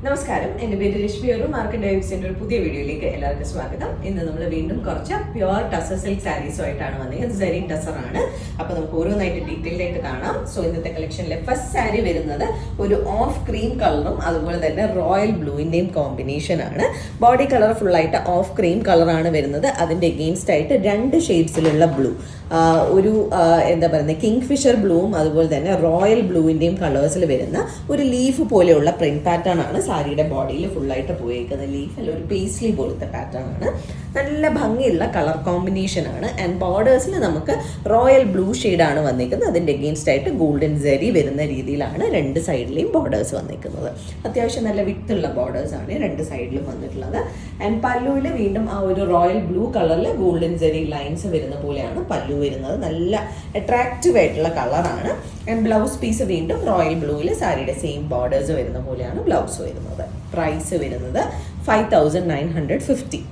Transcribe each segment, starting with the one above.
നമസ്കാരം, എൻ്റെ പേര് രശ്മി. ഒരു മാർക്കറ്റ് ഡൈവ്സിൻ്റെ ഒരു പുതിയ വീഡിയോയിലേക്ക് എല്ലാവർക്കും സ്വാഗതം. ഇന്ന് നമ്മൾ വീണ്ടും കുറച്ച് പ്യുവർ ടസർ സിൽക്ക് സാരീസുമായിട്ടാണ് വന്നത്. ഇത് സെറി ടസറാണ്. അപ്പോൾ നമുക്ക് ഓരോന്നായിട്ട് ഡീറ്റെയിൽഡ് ആയിട്ട് കാണാം. സോ ഇന്നത്തെ കളക്ഷനിലെ ഫസ്റ്റ് സാരി വരുന്നത് ഒരു ഓഫ് ക്രീം കളറും അതുപോലെ തന്നെ റോയൽ ബ്ലൂവിൻ്റെയും കോമ്പിനേഷൻ ആണ്. ബോഡി കളർ ഫുള്ളായിട്ട് ഓഫ് ക്രീം കളറാണ് വരുന്നത്. അതിൻ്റെ എഗെയിൻസ്റ്റ് ആയിട്ട് രണ്ട് ഷെയ്ഡ്സിലുള്ള ബ്ലൂ, ഒരു എന്താ പറയുന്നത് കിങ് ഫിഷർ ബ്ലൂവും അതുപോലെ തന്നെ റോയൽ ബ്ലൂവിൻ്റെയും കളേഴ്സിൽ വരുന്ന ഒരു ലീഫ് പോലെയുള്ള പ്രിന്റ് പാറ്റേൺ ആണ് സാരിയുടെ ബോഡിയിൽ ഫുള്ളായിട്ട് പോയേക്കുന്നത്. ലീഫല്ല, ഒരു പേസ്ലി പോലത്തെ പാറ്റേൺ ആണ്. നല്ല ഭംഗിയുള്ള കളർ കോമ്പിനേഷൻ ആണ്. ആൻഡ് ബോർഡേഴ്സിൽ നമുക്ക് റോയൽ ബ്ലൂ ഷെയ്ഡാണ് വന്നിരിക്കുന്നത്. അതിൻ്റെ എഗെയിൻസ്റ്റ് ആയിട്ട് ഗോൾഡൻ സെറി വരുന്ന രീതിയിലാണ് രണ്ട് സൈഡിലെയും ബോർഡേഴ്സ് വന്നിരിക്കുന്നത്. അത്യാവശ്യം നല്ല വിത്തുള്ള ബോർഡേഴ്സ് ആണ് രണ്ട് സൈഡിലും വന്നിട്ടുള്ളത്. ആൻഡ് പല്ലുവിൽ വീണ്ടും ആ ഒരു റോയൽ ബ്ലൂ കളറിൽ ഗോൾഡൻ സെറി ലൈൻസ് വരുന്ന പോലെയാണ് പല്ലു വരുന്നത്. നല്ല അട്രാക്റ്റീവ് ആയിട്ടുള്ള കളറാണ്. ആൻഡ് ബ്ലൗസ് പീസ് വീണ്ടും റോയൽ ബ്ലൂവിൽ സാരിയുടെ സെയിം ബോർഡേഴ്സ് വരുന്ന പോലെയാണ് ബ്ലൗസ് വരുന്നത്. പ്രൈസ് വരുന്നത് 5950.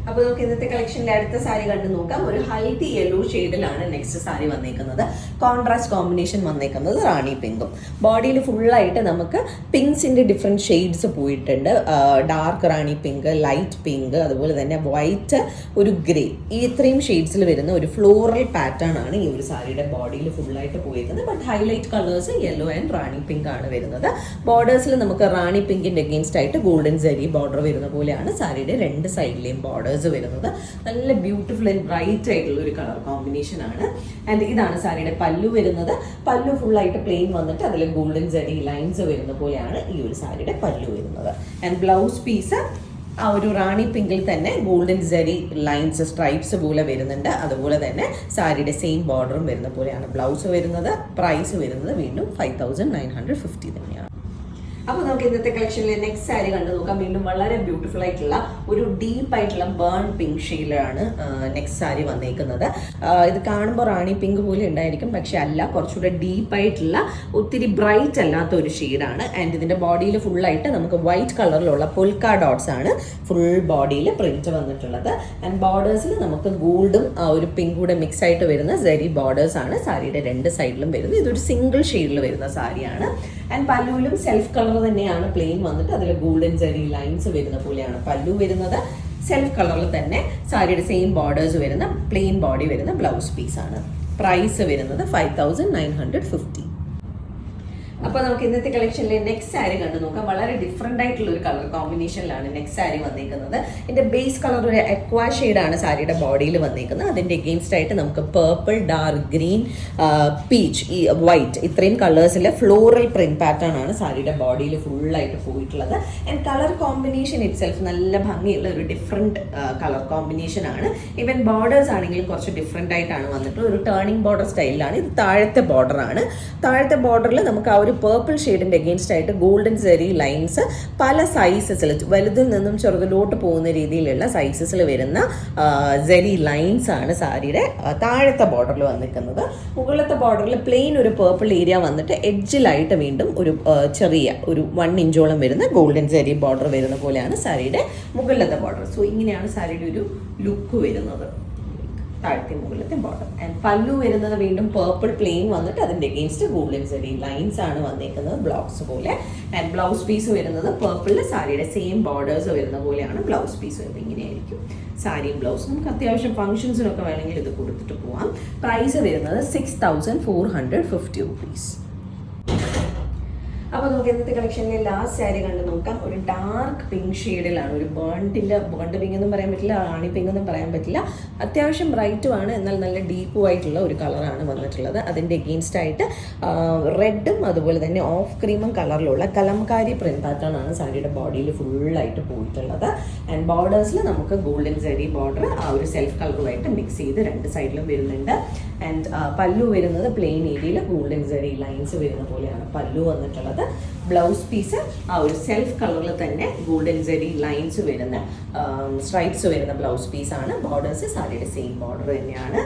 അപ്പോൾ നമുക്ക് ഇന്നത്തെ കളക്ഷനിലെ അടുത്ത സാരി കണ്ടു നോക്കാം. ഒരു ഹൽദി യെല്ലോ ഷെയ്ഡിലാണ് നെക്സ്റ്റ് സാരി വന്നേക്കുന്നത്. കോൺട്രാസ്റ്റ് കോമ്പിനേഷൻ വന്നേക്കുന്നത് റാണി പിങ്കും. ബോഡിയിൽ ഫുള്ളായിട്ട് നമുക്ക് പിങ്ക്സിൻ്റെ ഡിഫറെൻറ്റ് ഷെയ്ഡ്സ് പോയിട്ടുണ്ട്. ഡാർക്ക് റാണി പിങ്ക്, ലൈറ്റ് പിങ്ക്, അതുപോലെ തന്നെ വൈറ്റ്, ഒരു ഗ്രേ, ഈ ഇത്രയും ഷെയ്ഡ്സിൽ വരുന്ന ഒരു ഫ്ലോറൽ പാറ്റേൺ ആണ് ഈ ഒരു സാരിയുടെ ബോഡിയിൽ ഫുള്ളായിട്ട് പോയിരിക്കുന്നത്. But highlight colours yellow and Rani pink ആണ് വരുന്നത്. ബോർഡേഴ്സിൽ നമുക്ക് റാണി പിങ്കിൻ്റെ അഗെയിൻസ്റ്റ് ആയിട്ട് ഗോൾഡൻ സെറി ബോർഡർ വരുന്ന പോലെയാണ് സാരിയുടെ രണ്ട് സൈഡിലെയും ബോർഡേഴ്സ് വരുന്നത്. നല്ല ബ്യൂട്ടിഫുൾ ആൻഡ് ബ്രൈറ്റ് ആയിട്ടുള്ള ഒരു കളർ കോമ്പിനേഷൻ ആണ്. ആൻഡ് ഇതാണ് സാരിയുടെ പല്ലു വരുന്നത്. പല്ലു ഫുള്ളായിട്ട് പ്ലെയിൻ വന്നിട്ട് അതിൽ ഗോൾഡൻ സെറി ലൈൻസ് വരുന്ന പോലെയാണ് ഈ ഒരു സാരിയുടെ പല്ലു വരുന്നത്. ആൻഡ് ബ്ലൗസ് പീസ് ആ ഒരു റാണി പിങ്കിൽ തന്നെ ഗോൾഡൻ സെറി ലൈൻസ് സ്ട്രൈപ്സ് പോലെ വരുന്നുണ്ട്. അതുപോലെ തന്നെ സാരിയുടെ സെയിം ബോർഡറും വരുന്ന പോലെയാണ് ബ്ലൗസ് വരുന്നത്. പ്രൈസ് വരുന്നത് വീണ്ടും 5950 തന്നെയാണ്. അപ്പോൾ നമുക്ക് ഇന്നത്തെ കളക്ഷനിലെ നെക്സ്റ്റ് സാരി കണ്ടു നോക്കാം. വീണ്ടും വളരെ ബ്യൂട്ടിഫുൾ ആയിട്ടുള്ള ഒരു ഡീപ്പ് ആയിട്ടുള്ള ബേൺ പിങ്ക് ഷെയ്ഡിലാണ് നെക്സ്റ്റ് സാരി വന്നേക്കുന്നത്. ഇത് കാണുമ്പോൾ റാണി പിങ്ക് പോലെ ഉണ്ടായിരിക്കും, പക്ഷെ അല്ല, കുറച്ചുകൂടെ ഡീപ്പായിട്ടുള്ള ഒത്തിരി ബ്രൈറ്റ് അല്ലാത്ത ഒരു ഷെയ്ഡാണ്. ആൻഡ് ഇതിൻ്റെ ബോഡിയിൽ ഫുള്ളായിട്ട് നമുക്ക് വൈറ്റ് കളറിലുള്ള പൊൽക്ക ഡോട്ട്സ് ആണ് ഫുൾ ബോഡിയിൽ പ്രിന്റ് വന്നിട്ടുള്ളത്. ആൻഡ് ബോർഡേഴ്സിൽ നമുക്ക് ഗോൾഡും ആ ഒരു പിങ്ക് കൂടെ മിക്സ് ആയിട്ട് വരുന്ന സെറി ബോർഡേഴ്സ് ആണ് സാരിയുടെ രണ്ട് സൈഡിലും വരുന്നത്. ഇതൊരു സിംഗിൾ ഷെയ്ഡിൽ വരുന്ന സാരിയാണ്. ആൻഡ് പല്ലുവിലും സെൽഫ് കളർ തന്നെയാണ് പ്ലെയിൻ വന്നിട്ട് അതിൽ ഗോൾഡൻ സെറി ലൈൻസ് വരുന്ന പോലെയാണ് പല്ലു വരുന്നത്. സെൽഫ് കളറിൽ തന്നെ സാരിയുടെ സെയിം ബോർഡേഴ്സ് വരുന്ന പ്ലെയിൻ ബോഡി വരുന്ന ബ്ലൗസ് പീസാണ്. പ്രൈസ് വരുന്നത് 5950. അപ്പോൾ നമുക്ക് ഇന്നത്തെ കളക്ഷനിലെ നെക്സ്റ്റ് സാരി കണ്ടു നോക്കാം. വളരെ ഡിഫറെൻ്റ് ആയിട്ടുള്ള ഒരു കളർ കോമ്പിനേഷനിലാണ് നെക്സ്റ്റ് സാരി വന്നേക്കുന്നത്. ഇതിൻ്റെ ബേസ് കളർ ഒരു അക്വാ ഷെയ്ഡാണ് സാരിയുടെ ബോഡിയിൽ വന്നേക്കുന്നത്. അതിൻ്റെ എഗെയിൻസ്റ്റ് ആയിട്ട് നമുക്ക് പേർപ്പിൾ, ഡാർക്ക് ഗ്രീൻ, പീച്ച്, ഈ വൈറ്റ്, ഇത്രയും കളേഴ്സിലെ ഫ്ലോറൽ പ്രിന്റ് പാറ്റേൺ ആണ് സാരിയുടെ ബോഡിയിൽ ഫുള്ളായിട്ട് പോയിട്ടുള്ളത്. ആൻഡ് കളർ കോമ്പിനേഷൻ ഇറ്റ്സെൽഫ് നല്ല ഭംഗിയുള്ള ഒരു ഡിഫറെൻറ്റ് കളർ കോമ്പിനേഷൻ ആണ്. ഈവൻ ബോർഡേഴ്സ് ആണെങ്കിലും കുറച്ച് ഡിഫറെൻ്റ് ആയിട്ടാണ് വന്നിട്ടുള്ളത്. ഒരു ടേണിംഗ് ബോർഡർ സ്റ്റൈലിലാണ്. ഇത് താഴത്തെ ബോർഡറാണ്. താഴത്തെ ബോർഡറിൽ നമുക്ക് ആ ഒരു പേർപ്പിൾ ഷെയ്ഡിൻ്റെ അഗെയിൻസ്റ്റ് ആയിട്ട് ഗോൾഡൻ സെറി ലൈൻസ് പല സൈസസിൽ, വലുതിൽ നിന്നും ചെറുതിലോട്ട് പോകുന്ന രീതിയിലുള്ള സൈസസിൽ വരുന്ന സെറി ലൈൻസ് ആണ് സാരിയുടെ താഴത്തെ ബോർഡറിൽ വന്നിരിക്കുന്നത്. മുകളിലത്തെ ബോർഡറിൽ പ്ലെയിൻ ഒരു പേർപ്പിൾ ഏരിയ വന്നിട്ട് എഡ്ജിലായിട്ട് വീണ്ടും ഒരു ചെറിയ ഒരു 1 ഇഞ്ചോളം വരുന്ന ഗോൾഡൻ സെറി ബോർഡർ വരുന്ന പോലെയാണ് സാരിയുടെ മുകളിലത്തെ ബോർഡർ. സോ ഇങ്ങനെയാണ് സാരിയുടെ ഒരു ലുക്ക് വരുന്നത്, താഴത്തെ മുകളിലത്തെ ബോർഡർ. ആൻഡ് പല്ലു വരുന്നത് വീണ്ടും പേർപ്പിൾ പ്ലെയിൻ വന്നിട്ട് അതിൻ്റെ അഗെയിൻസ്റ്റ് ഗോൾഡൻ സെറി ലൈൻസ് ആണ് വന്നേക്കുന്നത് ബ്ലൗസ് പോലെ. ആൻഡ് ബ്ലൗസ് പീസ് വരുന്നത് പേർപ്പിളിൽ സാരിയുടെ സെയിം ബോർഡേഴ്സ് വരുന്ന പോലെയാണ് ബ്ലൗസ് പീസ് വരുന്നത്. ഇങ്ങനെയായിരിക്കും സാരിയും ബ്ലൗസ്. നമുക്ക് അത്യാവശ്യം ഫംഗ്ഷൻസിനൊക്കെ വേണമെങ്കിൽ ഇത് കൊടുത്തിട്ട് പോവാം. പ്രൈസ് വരുന്നത് 6450 റുപ്പീസ്. അപ്പോൾ നമുക്ക് ഇന്നത്തെ കളക്ഷനിലെ ലാസ്റ്റ് സാരി കണ്ട് നോക്കാം. ഒരു ഡാർക്ക് പിങ്ക് ഷെയ്ഡിലാണ്. ഒരു ബേൺഡ് പിങ്ക് എന്നും പറയാൻ പറ്റില്ല, റാണി പിങ്ക് എന്നും പറയാൻ പറ്റില്ല. അത്യാവശ്യം ബ്രൈറ്റുമാണ്, എന്നാൽ നല്ല ഡീപ്പും ആയിട്ടുള്ള ഒരു കളറാണ് വന്നിട്ടുള്ളത്. അതിൻ്റെ എഗെയിൻസ്റ്റ് ആയിട്ട് റെഡും അതുപോലെ തന്നെ ഓഫ് ക്രീമും കളറിലുള്ള കലംകാരി പ്രിന്റ് പാറ്റേൺ ആണ് സാരിയുടെ ബോഡിയിൽ ഫുള്ളായിട്ട് പോയിട്ടുള്ളത്. ആൻഡ് ബോർഡേഴ്സിൽ നമുക്ക് ഗോൾഡൻ സെറി ബോർഡർ ആ ഒരു സെൽഫ് കളറുമായിട്ട് മിക്സ് ചെയ്ത് രണ്ട് സൈഡിലും വരുന്നുണ്ട്. ആൻഡ് പല്ലു വരുന്നത് പ്ലെയിൻ ഏരിയയിൽ ഗോൾഡൻ സെറി ലൈൻസ് വരുന്ന പോലെയാണ് പല്ലു വന്നിട്ടുള്ളത്. ബ്ലൗസ് പീസ് ആ ഒരു സെൽഫ് കളറിൽ തന്നെ ഗോൾഡൻ സെറി ലൈൻസ് വരുന്ന സ്ട്രൈപ്സ് വരുന്ന ബ്ലൗസ് പീസാണ്. ബോർഡേഴ്സ് സാരിയുടെ സെയിം ബോർഡർ തന്നെയാണ്.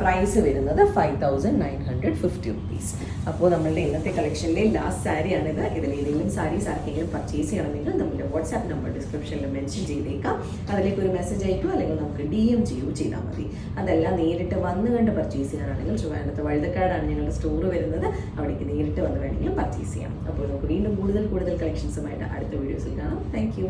പ്രൈസ് വരുന്നത് 5,950 റുപ്പീസ്. അപ്പോൾ നമ്മളുടെ ഇന്നത്തെ കളക്ഷനിലെ ലാസ്റ്റ് സാരിയാണിത്. ഇതിൽ ഏതെങ്കിലും സാരീസ് ആർക്കെങ്കിലും പർച്ചേസ് ചെയ്യണമെങ്കിൽ നമ്മുടെ വാട്സാപ്പ് നമ്പർ ഡിസ്ക്രിപ്ഷനിൽ മെൻഷൻ ചെയ്തേക്കാം. അതിലേക്ക് ഒരു മെസ്സേജ് അയക്കുകയോ അല്ലെങ്കിൽ നമുക്ക് DM ചെയ്യുകയോ ചെയ്താൽ മതി. അതെല്ലാം നേരിട്ട് വന്ന് കണ്ട് പർച്ചേസ് ചെയ്യാനാണെങ്കിൽ ട്രിവാൻഡ്രത്ത് വഴുതക്കാടാണ് ഞങ്ങളുടെ സ്റ്റോർ വരുന്നത്. അവിടേക്ക് നേരിട്ട് വന്ന് വേണമെങ്കിലും പർച്ചേസ് ചെയ്യാം. അപ്പോൾ നമുക്ക് വീണ്ടും കൂടുതൽ കളക്ഷൻസുമായിട്ട് അടുത്ത വീഡിയോസിൽ കാണാം. താങ്ക്